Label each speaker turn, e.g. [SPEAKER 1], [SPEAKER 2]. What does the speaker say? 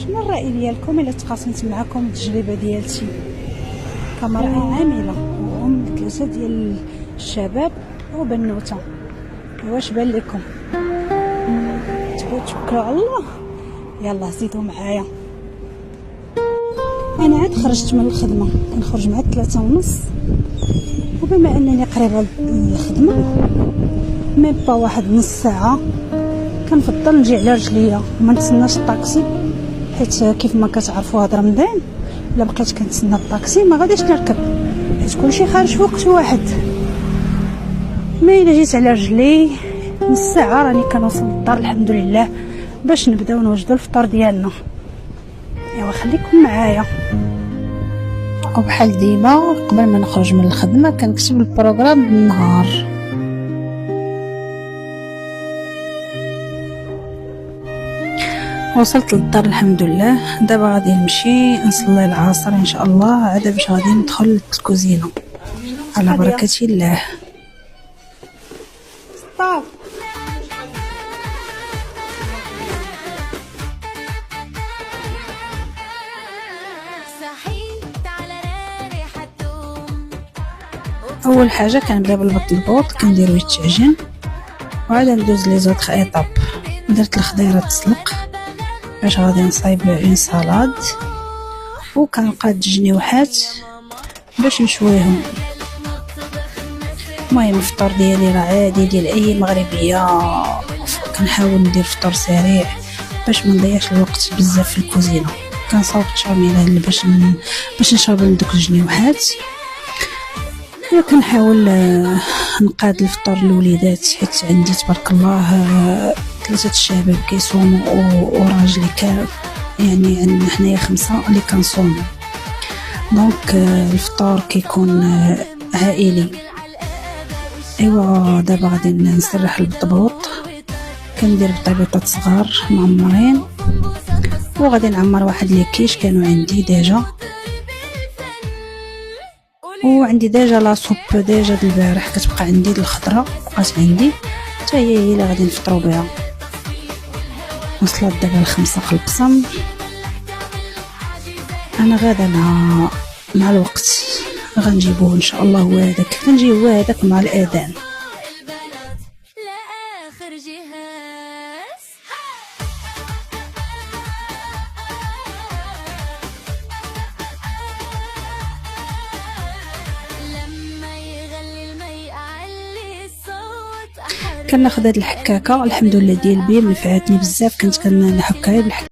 [SPEAKER 1] شنو الرأي ديالكم الا تقاسمت معكم التجربة ديالتي كمرأة عاملة وأم ثلاثة ديال الشباب وبنوتة؟ واش بان لكم؟ تبغيو توكلوا على الله؟ يلا زيدوا معايا. انا عاد خرجت من الخدمه، كنخرج مع 3:30، وبما انني قريبه للخدمه ميم با واحد نص ساعه، كنفضل نجي على رجليا وما نتسناش الطاكسي، حيت كيف ما كتعرفوا هاد رمضان الا بقيت كنتسنى الطاكسي ما غاديش نركب، حيت كلشي خارج في وقت واحد. ما الا جيت على رجلي نص ساعه راني كنوصل للدار الحمد لله باش نبداو نوجدوا الفطور ديالنا. ايوا خليكم معايا. وبحال ديما قبل ما نخرج من الخدمه كنكتب البروغرام بالنهار. وصلت للدار الحمد لله، دابا غادي نمشي نصلي العصر ان شاء الله، عاد باش غادي ندخل للكوزينه على بركه الله. ستوب. اول حاجه كنبدا بالبط البوط، كندير التعجين وعاد ندوز لي زوطخ ايطاب. درت الخضيره تسلق باش غادي نصايب اون سالاد، وكنقاد جنيوحات باش نشويهم. المهم الفطور ديالي راه عادي ديال اي مغربيه، كنحاول ندير فطور سريع باش ما نضيعش الوقت بزاف في الكوزينه. كنصاوب الشاميل باش نشرب دوك الجنيوحات، كنحاول نقاد الفطور للوليدات حيت عندي تبارك الله 3 الشباب كيصوموا وراجلي يعني عندنا حنايا 5 اللي كنصوموا، دونك الفطور كيكون عائلي. ايوا دابا غادي نسرح البطبوط، كندير بطبيطات صغار معمرين، وغادي نعمر واحد لي كيش كانوا عندي ديجا، وعندي ديجا لا سوب ديجا د البارح كتبقى عندي د الخضره بقات عندي حتى هي اللي غادي نفطروا بها. وصلت دابا ل5 خلبصم. انا غادا مع الوقت غنجيبوه ان شاء الله، هو هذاك كنجيب هو هذاك مع الاذان. كناخذ هاد الحكاكه الحمد لله ديال بيم، نفعتني بزاف، كنت كنحكها بالحكاكه